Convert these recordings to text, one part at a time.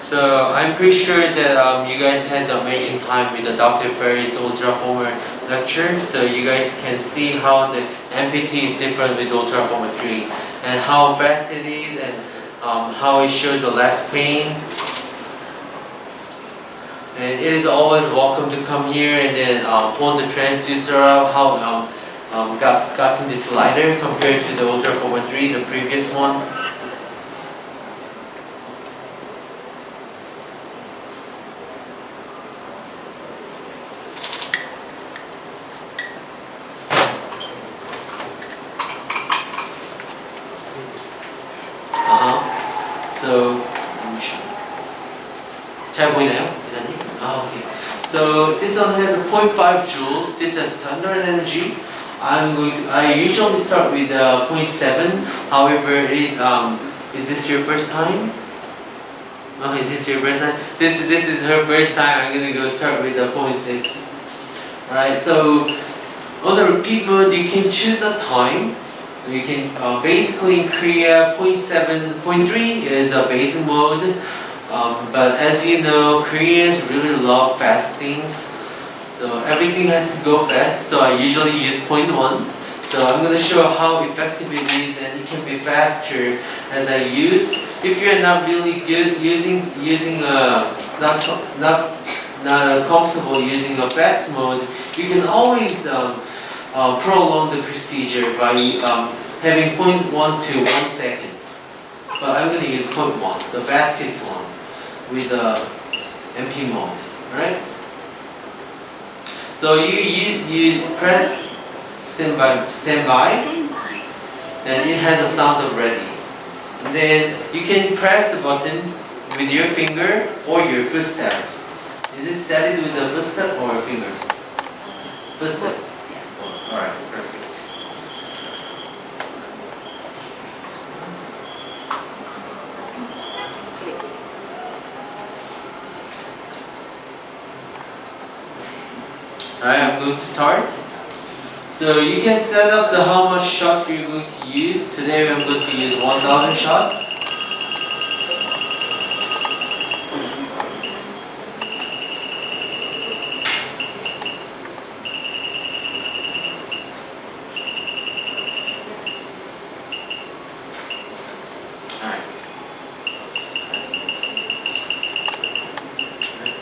So I'm pretty sure that you guys had an amazing time with the Dr. Ferry's Ultraformer lecture. So you guys can see how the MPT is different with Ultraformer 3 and how fast it is and how it shows the less pain. And it is always welcome to come here and then pull the transducer out, how gotten this lighter compared to the Ultraformer 3, the previous one. So, 잘 보이나요, 기자님? Okay. So this one has a 0.5 joules. This has standard energy. I usually start with 0.7. However, it is this your first time? No, is this your first time? Since this is her first time, I'm gonna go start with the 0.6. Alright. So on the repeat mode, you can choose a time. You can basically in Korea 0.7, 0.3 is a basic mode, but as you know, Koreans really love fast things, so everything has to go fast. So I usually use 0.1. So I'm going to show how effective it is, and it can be faster as I use. If you're not really good not comfortable using a fast mode, you can always prolong the procedure by having 0.1 to 1 seconds. But I'm going to use 0.1, the fastest one, with the MP mode. Alright? So you press standby, and it has a sound of ready. And then you can press the button with your finger or your footstep. Is it set with the footstep or finger? Footstep. Alright, perfect. Alright, I'm going to start. So you can set up how much shots you're going to use. Today I'm going to use 1,000 shots.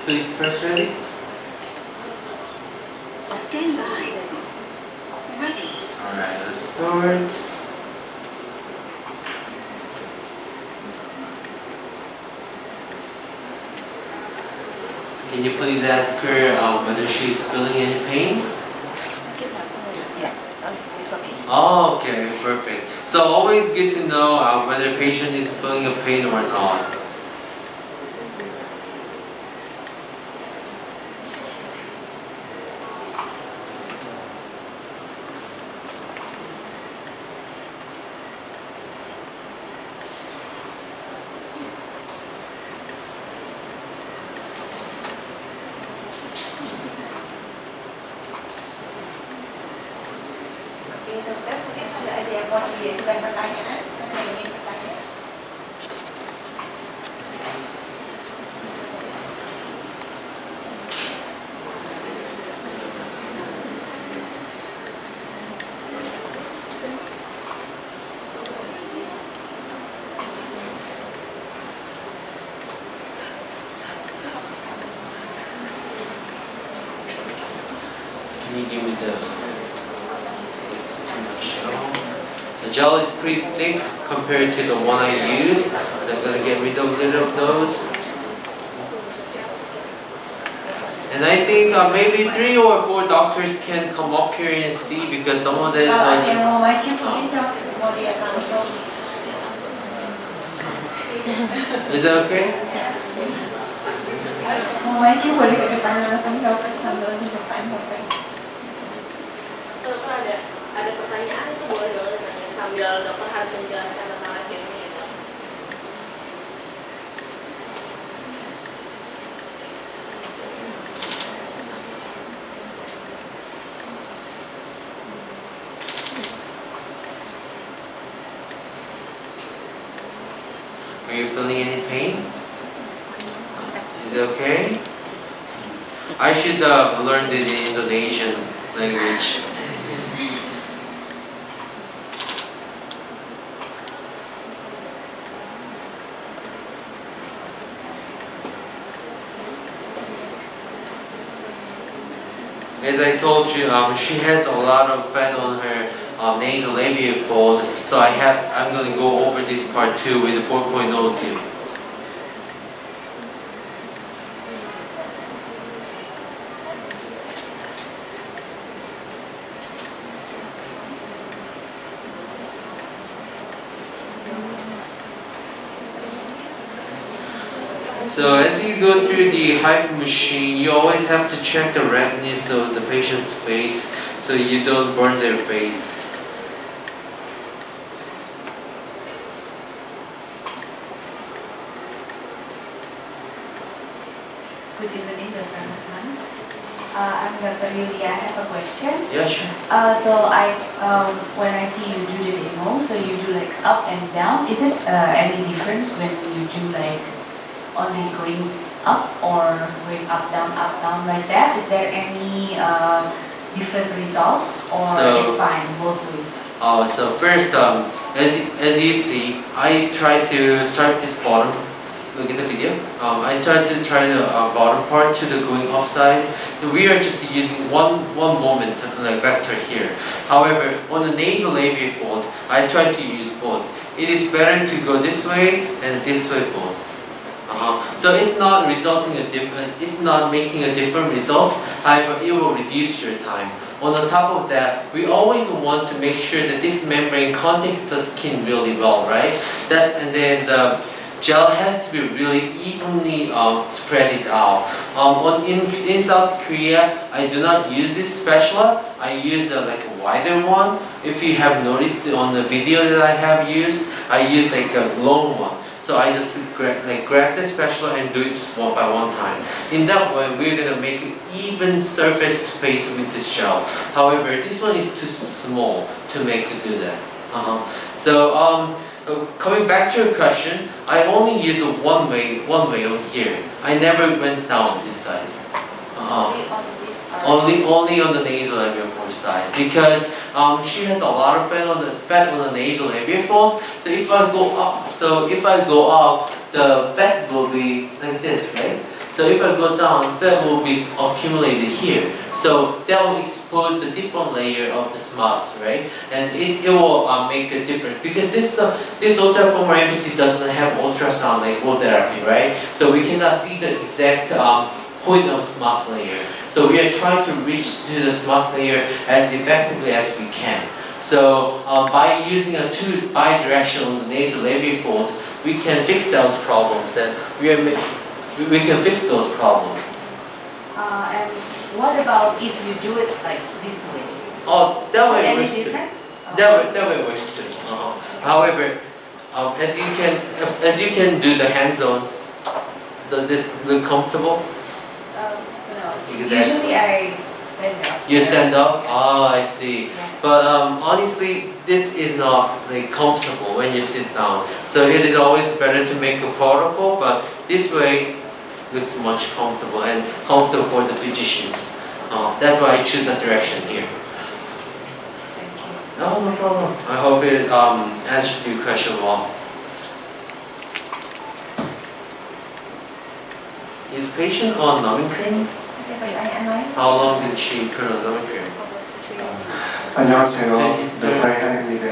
Please press ready. Standby. Ready. Alright, let's start. Can you please ask her whether she's feeling any pain? Yeah, it's okay. Oh, okay, perfect. So always good to know whether patient is feeling a pain or not. Can you give me the gel is pretty thick compared to the one I used, so I'm going to get rid of a little of those. And I think maybe 3 or 4 doctors can come up here and see, because some of them Is that okay? Ada pertanyaan itu boleh sambil dokter harus menjelaskan tentang akhirnya. Are you feeling any pain? Is it okay? I should have learned it in Indonesian language. As I told you, she has a lot of fat on her nasal labial fold, so I'm going to go over this part too with the 4.0 tip. So as you go through the HIFU machine, you always have to check the redness of the patient's face so you don't burn their face. Good evening, Dr. Han. I'm Dr. Yulia. I have a question. Yeah, sure. So when I see you do the demo, so you do like up and down. Is it any difference when you do like only going up or going up down like that? Is there any different result or it's fine both ways? So first, as you see, I try to start this bottom. Look at the video. I started to try the bottom part to the going upside. We are just using one moment like vector here. However, on the nasal labial fold, I try to use both. It is better to go this way and this way both. So it's not resulting it's not making a different result. However, it will reduce your time. On the top of that, we always want to make sure that this membrane contacts the skin really well, right? And then the gel has to be really evenly spread it out. In South Korea, I do not use this spatula. I use like a wider one. If you have noticed on the video that I have used, I use like a long one. So I just grab the spatula and do it just one by one time. In that way, we're gonna make an even surface space with this gel. However, this one is too small to do that. Coming back to your question, I only use one way on here. I never went down this side. Only on this side? Only on the nasal labial fold side, because she has a lot of fat on the nasal labial fold. So if I go up, the fat will be like this, right? So if I go down, fat will be accumulated here. So that will expose the different layer of the mass, right? And it will make a difference, because this ultraformer Mpt doesn't have ultrasound like wall therapy, right? So we cannot see the exact point of smooth layer. So we are trying to reach to the smooth layer as effectively as we can. So by using a two bidirectional on the nasal labial fold, we can fix those problems. We can fix those problems. And what about if you do it like this way? Oh, that way works too. Different? That way works too. However, as you can do the hands-on, does this look comfortable? No. Exactly. Usually I stand up. You stand up? Oh, I see. Yeah. But honestly, this is not like comfortable when you sit down. So it is always better to make a protocol, but this way looks much comfortable and comfortable for the physicians. That's why I choose that direction here. Thank you. No problem. I hope it answered your question well. Is patient on numbing cream? How long did she put on numbing cream? 안녕하세요. Dr. Han입니다.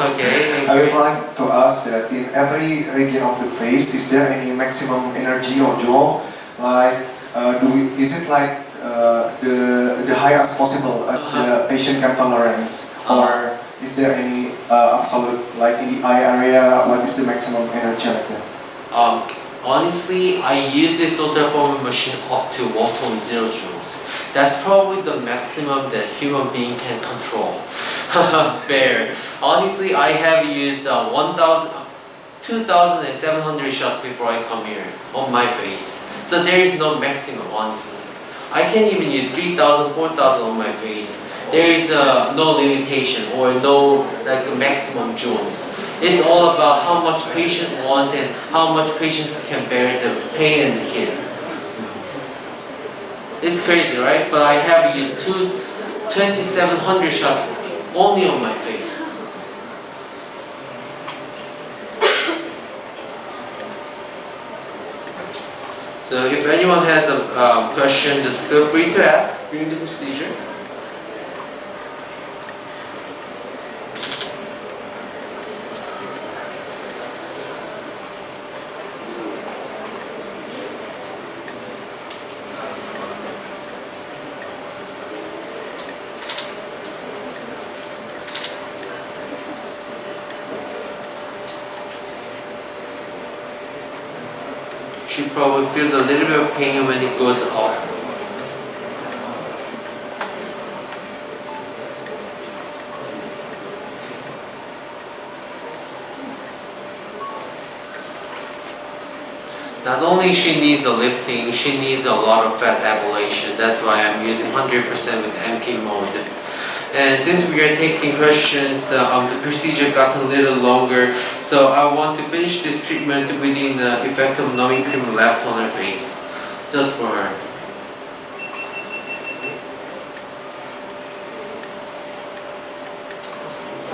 Okay. I would like to ask that in every region of the face, is there any maximum energy or jaw? Like, is it like the highest possible as the patient can tolerance, or is there any absolute, like in the eye area, what is the maximum energy like that? Honestly, I use this ultraformer machine up to 1.0 joules. That's probably the maximum that human being can control. Fair. Honestly, I have used 2,700 shots before I come here on my face. So there is no maximum, honestly. I can even use 3,000, 4,000 on my face. There is no limitation or no like maximum joules. It's all about how much patient want and how much patient can bear the pain and the heat. crazy, right? But I have used 2700 shots only on my face. So if anyone has a question, just feel free to ask during the procedure. She probably feels a little bit of pain when it goes up. Not only she needs the lifting, she needs a lot of fat ablation. That's why I'm using 100% with MP mode. And since we are taking questions, the procedure got a little longer, so I want to finish this treatment within the effect of numbing cream left on her face, just for her.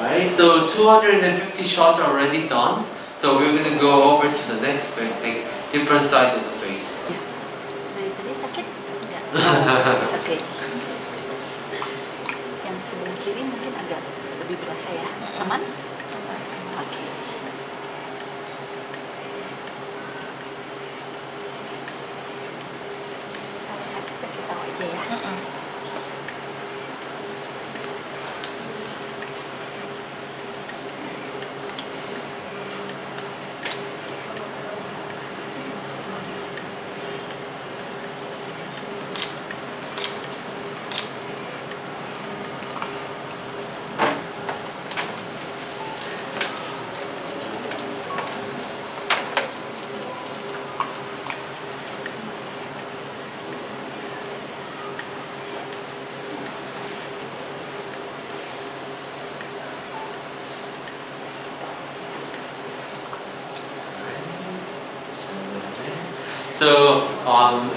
Alright, so 250 shots are already done, so we're going to go over to the next like, different side of the face. Dari tadi sakit? Enggak. Sakit. Yang sebelah kiri mungkin agak lebih berasa ya. Aman? Oke. Kalau sakit kasih tahu aja ya. So,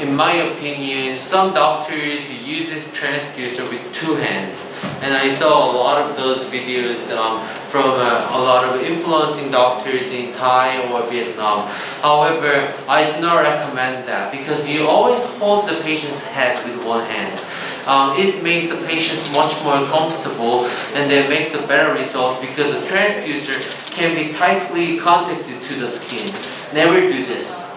in my opinion, some doctors use this transducer with 2 hands, and I saw a lot of those videos from a lot of influencing doctors in Thai or Vietnam. However, I do not recommend that because you always hold the patient's head with 1 hand. It makes the patient much more comfortable, and then makes a better result because the transducer can be tightly contacted to the skin. Never do this.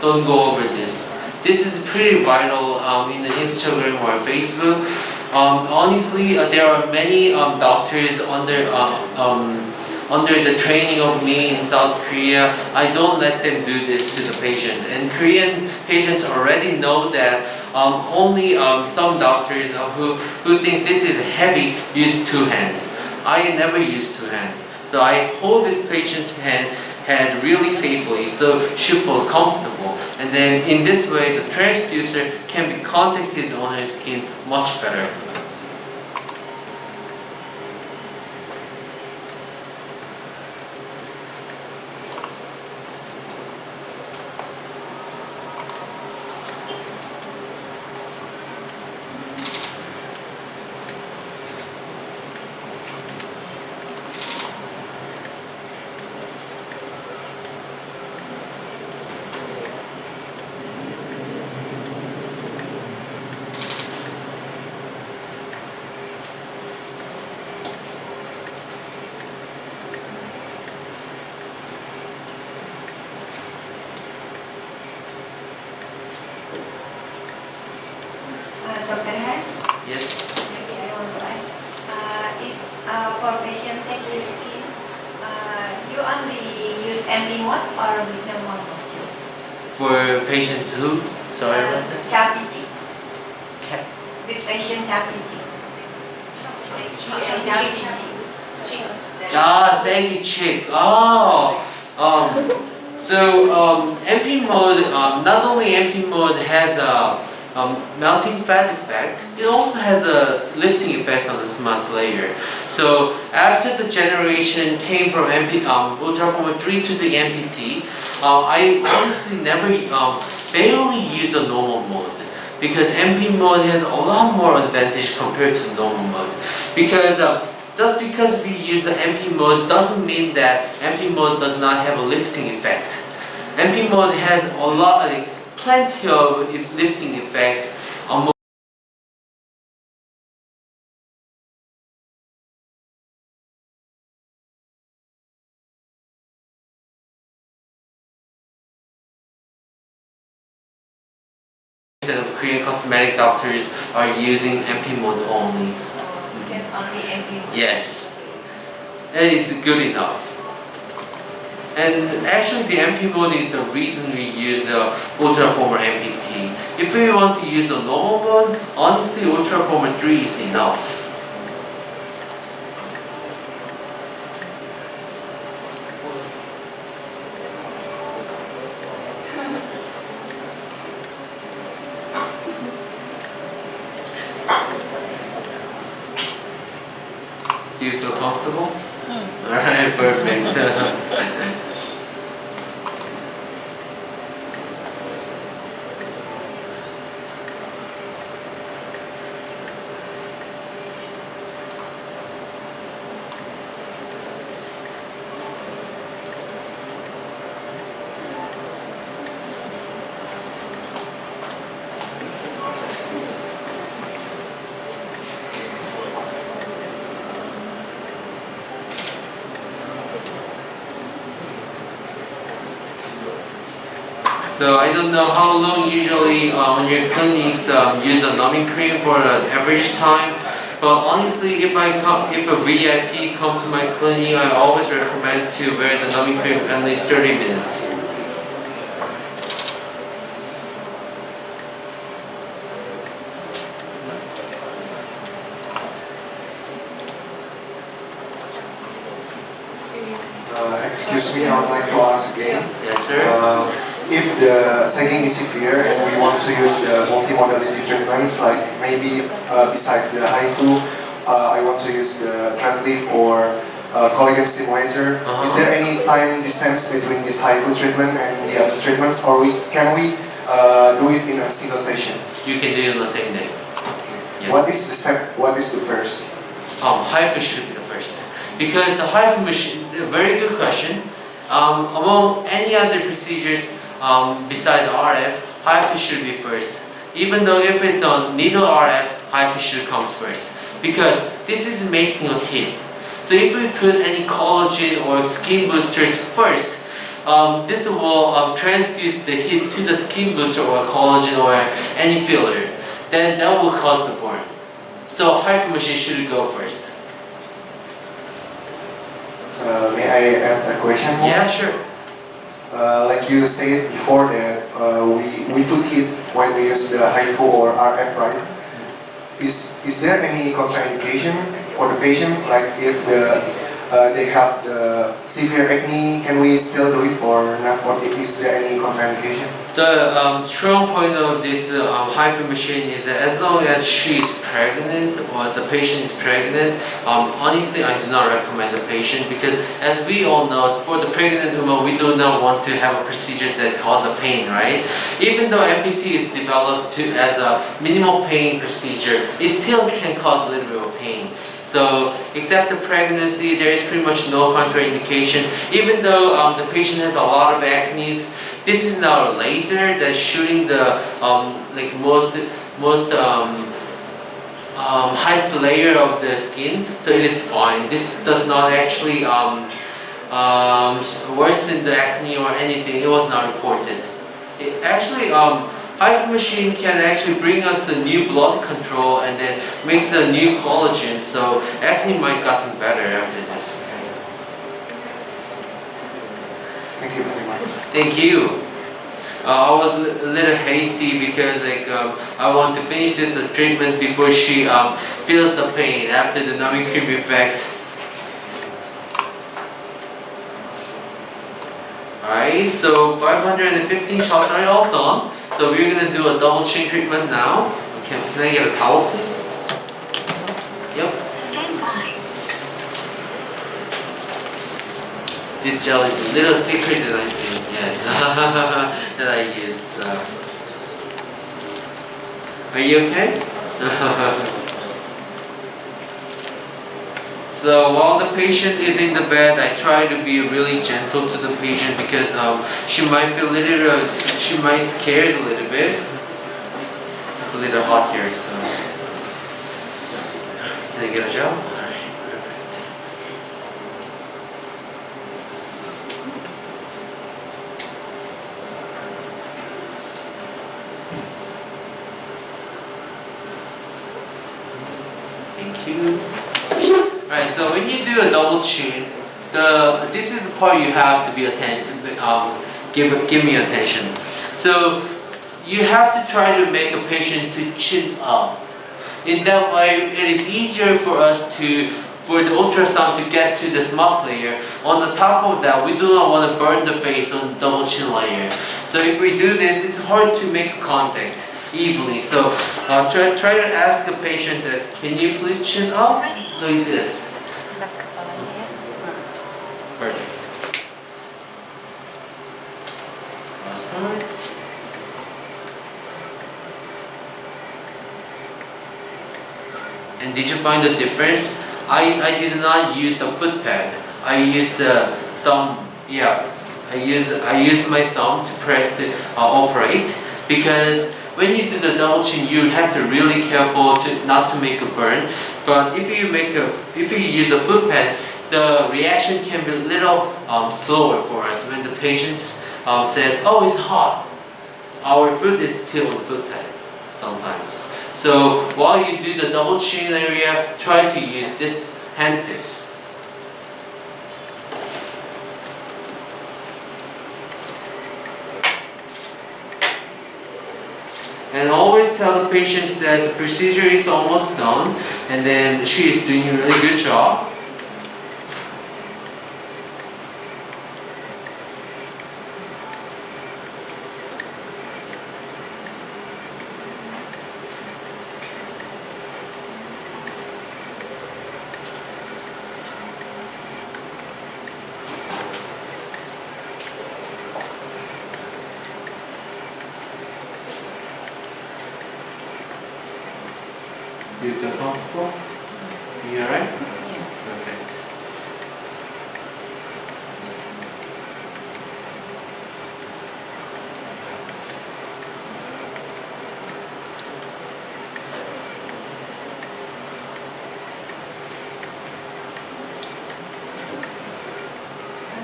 Don't go over this. This is pretty vital in the Instagram or Facebook. Honestly, there are many doctors under the training of me in South Korea. I don't let them do this to the patient. And Korean patients already know that only some doctors who think this is heavy use 2 hands. I never use 2 hands. So I hold this patient's head really safely so she feels comfortable, and then in this way the transducer can be contacted on her skin much better. Dr. Han? Yes. Maybe I want to ask, if for patient sensitive skin, you only use MD mode or with the mode too? For patients who? Sorry about that. Chubby cheek. Cat. With patient chubby cheek. Saggy chick. Oh. So MP mode. Not only MP mode has a melting fat effect, it also has a lifting effect on the smooth layer. So after the generation came from Ultraformer 3 to the MPT, I honestly never barely use a normal mode. because MP mode has a lot more advantage compared to normal mode. Because just because we use the MP mode doesn't mean that MP mode does not have a lifting effect. MP mode has a lot, like plenty of lifting effect. Of Korean cosmetic doctors are using MP mode only. Just only MP mode. Yes, and it's good enough. And actually, the MP mode is the reason we use Ultra Former MPT. If we want to use a normal mode, honestly, Ultra Former 3 is enough. Do you feel comfortable? Alright, perfect. So I don't know how long usually on your clinics use a numbing cream for an average time, but honestly, if a VIP come to my clinic, I always recommend to wear the numbing cream at least 30 minutes. Excuse me, I would like to ask again. Yes, sir. If the sagging is severe and we want to use the multimodality treatments, like maybe beside the HIFU, I want to use the Treadlift or collagen stimulator. Is there any time distance between this HIFU treatment and the other treatments, or can we do it in a single session? You can do it on the same day. Yes. What is the step? What is the first? HIFU should be the first. Because the HIFU machine, a very good question. Among any other procedures besides RF, HIFU should be first. Even though if it's on needle RF, HIFU should come first. Because this is making a hit. So if we put any collagen or skin boosters first, this will transduce the heat to the skin booster or collagen or any filler. Then that will cause the burn. So HIFU machine should go first. May I add a question more? Yeah, sure. Like you said before that we put heat when we use the HIFU or RF, right? Is there any contraindication for the patient? Like if they have the severe acne, can we still do it or not? Or is there any contraindication? The strong point of this HIFU machine is that as long as she is pregnant or the patient is pregnant, honestly I do not recommend the patient, because as we all know, for the pregnant woman we do not want to have a procedure that causes pain, right? Even though MPT is developed as a minimal pain procedure, it still can cause a little bit of pain. So, except the pregnancy, there is pretty much no contraindication. Even though the patient has a lot of acne, this is now a laser that's shooting the like most highest layer of the skin, so it is fine. This does not actually worsen the acne or anything. It was not reported. It actually HIFU machine can actually bring us the new blood control and then makes the new collagen, so acne might gotten better after this. Thank you very much. Thank you. I was a little hasty because I want to finish this treatment before she feels the pain after the numbing cream effect. Alright, so 515 shots are all done. So we're gonna do a double chin treatment now. Okay, can I get a towel, please? Yep. Stand by. This gel is a little thicker than I think. Yes, that I use. Are you okay? So while the patient is in the bed, I try to be really gentle to the patient because she might feel a little, she might scared a little bit. It's a little hot here, so. Can I get a gel? Alright, perfect. Thank you. Right, so when you do a double chin, this is the part you have to be give me attention. So you have to try to make a patient to chin up. In that way, it is easier for us for the ultrasound to get to the smooth layer. On the top of that, we do not want to burn the face on double chin layer. So if we do this, it's hard to make contact evenly. So try to ask the patient that, can you please chin up like this? Angkat kepalanya ya. Perfect. Last time. And did you find the difference? I did not use the foot pad. I used the thumb. Yeah, I used my thumb to press the operate, because when you do the double chin, you have to really careful not to make a burn. But if you use a foot pad, the reaction can be a little slower for us. When the patient says, "Oh, it's hot," our foot is still on the foot pad sometimes. So while you do the double chin area, try to use this hand piece. And always tell the patients that the procedure is almost done, and then she is doing a really good job. Do you feel comfortable? You alright? Iya. Perfect.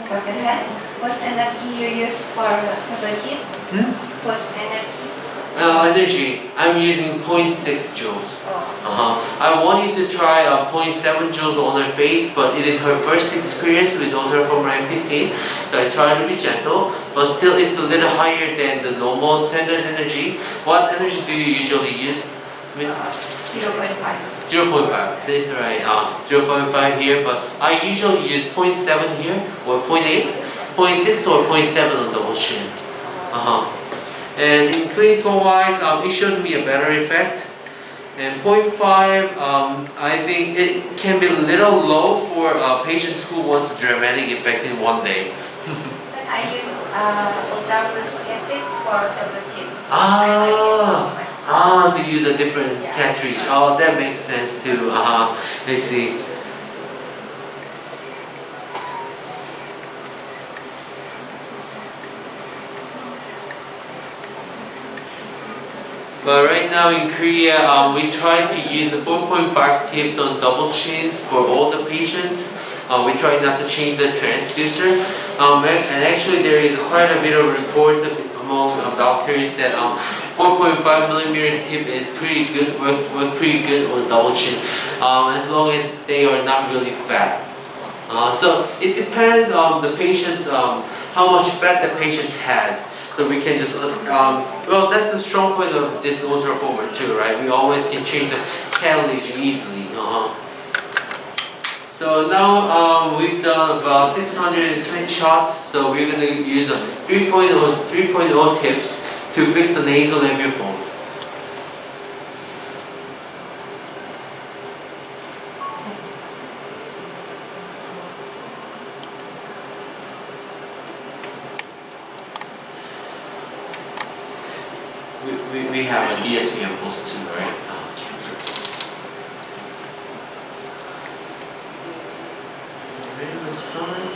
Dr. Han, what energy you use for the chip? What energy? Energy, I'm using 0.6 joules. I wanted to try 0.7 joules on her face, but it is her first experience with daughter from MPT, so I try to be gentle, but still it's a little higher than the normal standard energy. What energy do you usually use? 0.5. 0.5, see, right, 0.5 here, but I usually use 0.7 here, or 0.8, 0.6 or 0.7 on double chin. And in clinical wise, it showed me a better effect. And 0.5, I think it can be a little low for patients who want a dramatic effect in one day. But I use ultraboost cartridge for double chip. So you use a different cartridge. Oh, that makes sense too. I see. But right now in Korea, we try to use the 4.5 tips on double chins for all the patients. We try not to change the transducer. And actually there is quite a bit of report among doctors that 4.5 millimeter tip is pretty good, work pretty good on double chin, as long as they are not really fat. So it depends on the patient's, how much fat the patient has. So we can just, well, that's the strong point of this ultraformer too, right? We always can change the cartilage easily. So now we've done about 620 shots, so we're going to use a 3.0 tips to fix the nasal labial fold. we have a DSP impulse too, right? Okay, let's start.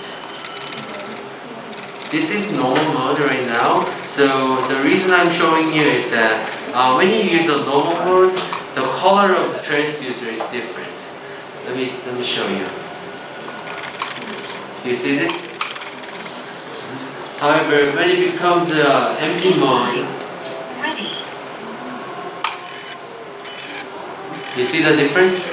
This is normal mode right now. So the reason I'm showing you is that when you use a normal mode, the color of the transducer is different. Let me show you. Do you see this? However, when it becomes MP mode, you see the difference?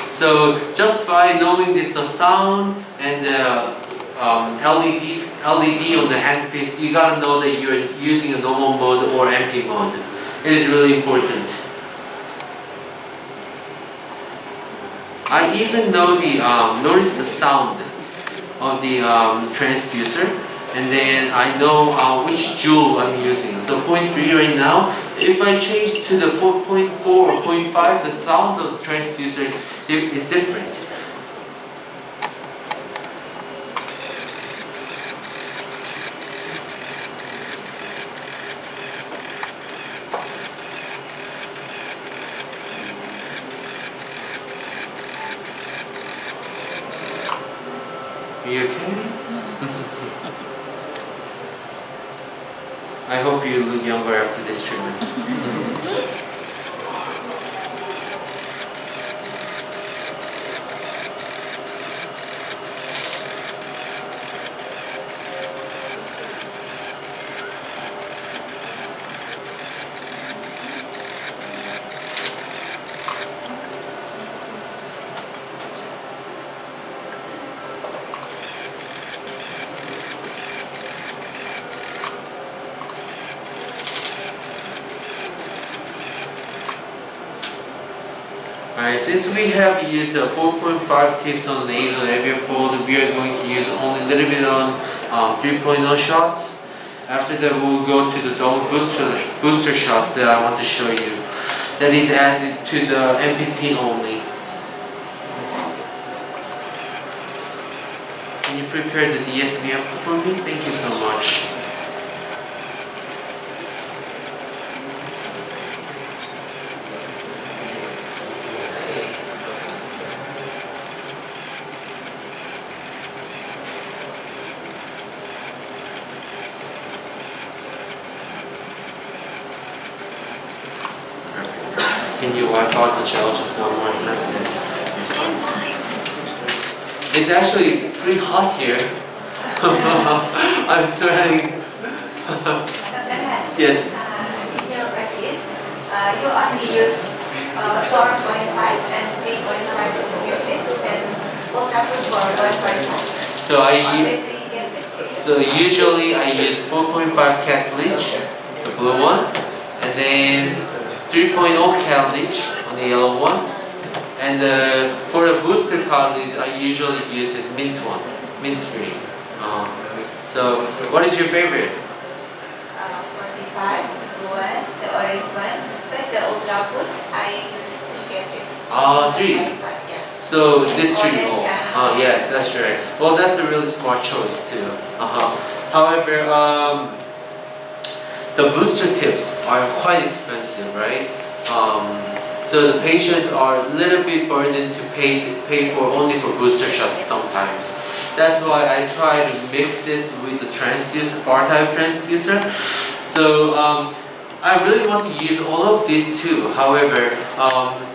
So just by knowing this, the sound and the LED on the handpiece, you gotta know that you're using a normal mode or MP mode. It is really important. I even know notice the sound of the transducer, and then I know which joule I'm using. So 0.3 right now. If I change to the 4.4 or 0.5, the sound of the transducer is different. Are you okay? I hope you look younger after this treatment. Alright, since we have used 4.5 tips on nasal area fold, we are going to use only a little bit on 3.0 shots. After that, we'll go to the double booster shots that I want to show you. That is added to the MPT only. Can you prepare the DSP up for me? Thank you so much. Can you wipe out the gel just one more time? It's actually pretty hot here. I'm sweating. Yes. In your practice, you only use 4.5 and 3.5 gateways and ultra push 4.5. So usually I use 4.5 cartridge, the blue one, and then 3.0 cartridge on the yellow one. And for the booster cartridge, I usually use this mint one, mint green. So what is your favorite? 45, the blue one, the orange one, but the ultra push I use 3 gateways. 3. Yeah. So this should Orange, go. yeah. Yes, that's right. Well, that's a really smart choice too. However, the booster tips are quite expensive, right? So the patients are a little bit burdened to pay for only for booster shots sometimes. That's why I try to mix this with the transducer, bar-type transducer. So I really want to use all of these too. However,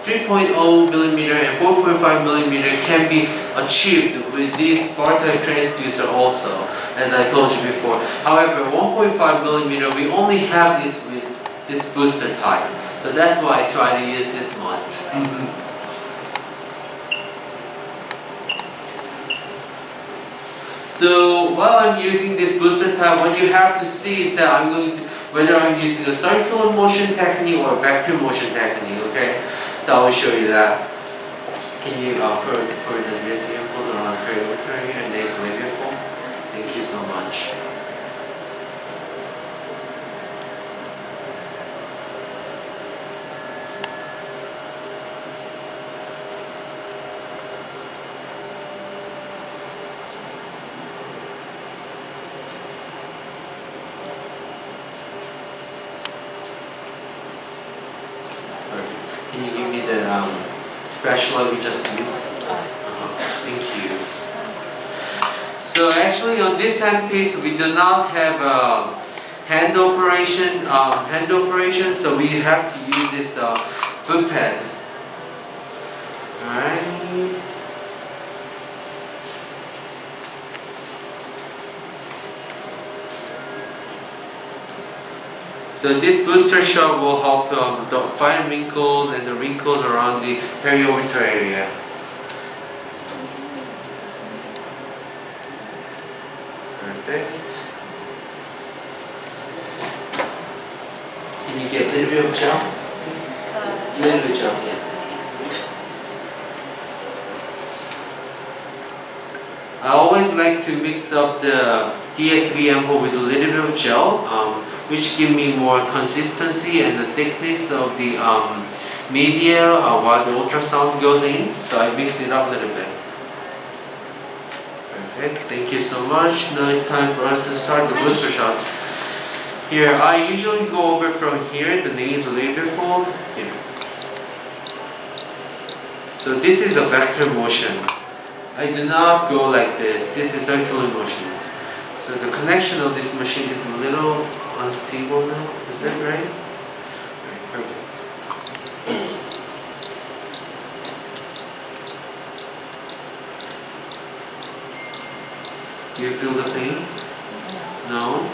3.0 millimeter and 4.5 millimeter can be achieved with this bar-type transducer also, as I told you before. However, 1.5 millimeter, we only have this with this booster type. So that's why I try to use this most. So while I'm using this booster type, what you have to see is that whether I'm using a circular motion technique or a vector motion technique, okay? So I will show you that. Can you for the DSP impulse around perimeter here and nasal labia fold? Thank you so much. spatula we just used. Thank you. So actually on this handpiece we do not have hand operation, so we have to use this foot pad. Alright. So this booster shot will help the fine wrinkles and the wrinkles around the periorbital area. Perfect. Can you get a little bit of gel? A little bit of gel, yes. I always like to mix up the DSV ampoule with a little bit of gel, which give me more consistency and the thickness of the media while the ultrasound goes in. So I mix it up a little bit. Perfect, thank you so much. Now it's time for us to start the booster shots. Here, I usually go over from here, the nasolabial fold. Here. So this is a vector motion. I do not go like this. This is circular motion. So the connection of this machine is a little unstable now. Is that right? Perfect. Do you feel the pain? No?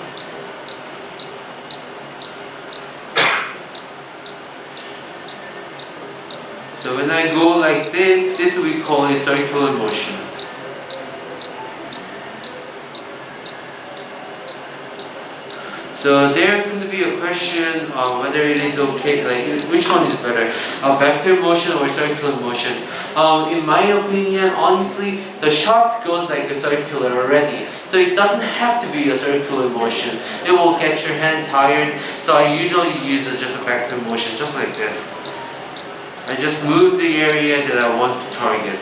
So when I go like this we call it circular motion. So there could be a question whether it is okay, like which one is better, a vector motion or circular motion. In my opinion, honestly, the shot goes like a circular already. So it doesn't have to be a circular motion. It will get your hand tired. So I usually use just a vector motion, just like this. I just move the area that I want to target.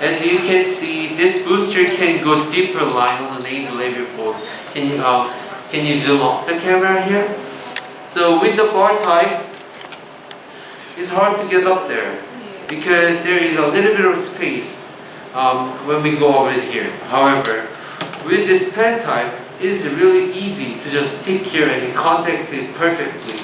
As you can see, this booster can go deeper line on the nasolabial fold. Can you zoom up the camera here? So with the bar type, it's hard to get up there because there is a little bit of space when we go over here. However, with this pen type, it is really easy to just stick here and contact it perfectly.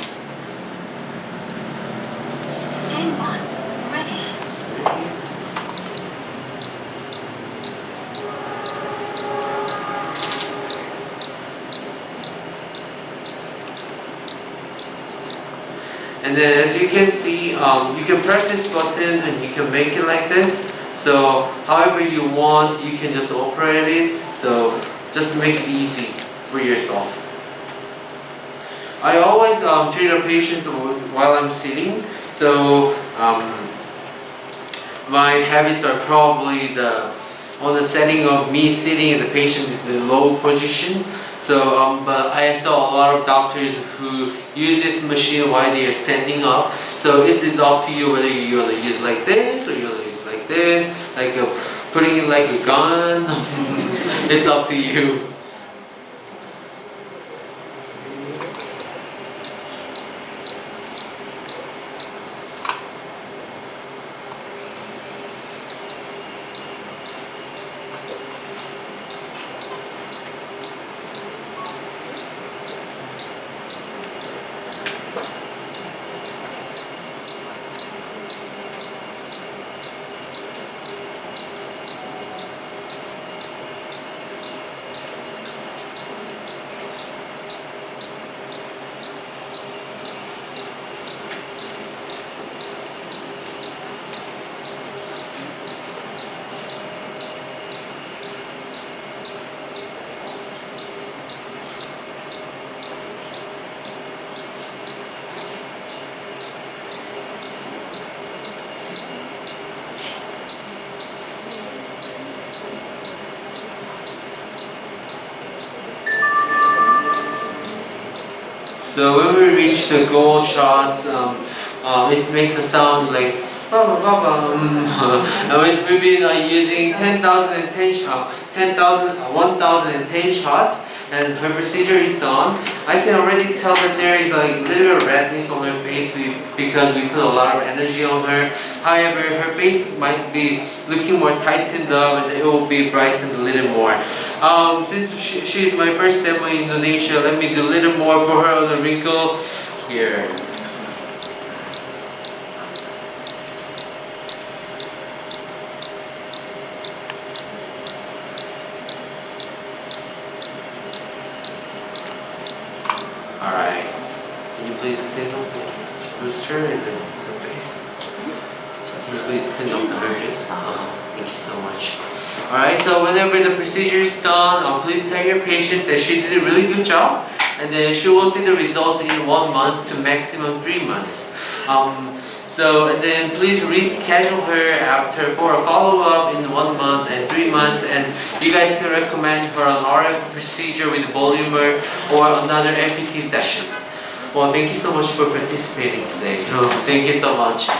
And then as you can see, you can press this button and you can make it like this. So however you want, you can just operate it. So just make it easy for yourself. I always treat a patient while I'm sitting. So my habits are probably on the setting of me sitting and the patient is in the low position. So, but I saw a lot of doctors who use this machine while they are standing up. So it is up to you whether you want to use like this or you want to use like this, like putting it like a gun. It's up to you. So when we reach the goal shots, it makes a sound like We've been using 1,010 shots, and her procedure is done. I can already tell that there is like little redness on her face because we put a lot of energy on her. However, her face might be looking more tightened up and it will be brightened a little more. Since she is my first demo in Indonesia, let me do a little more for her on the wrinkle here. Alright, can you please stand up the booster and then her face? So can you please stand up her face? Thank you so much. Alright, so whenever the procedure is done, please tell your patient that she did a really good job, and then she will see the result in 1 month to maximum 3 months. And then please reschedule her after for a follow-up in 1 month and 3 months, and you guys can recommend her an RF procedure with volumer or another MPT session. Well, thank you so much for participating today. Thank you so much.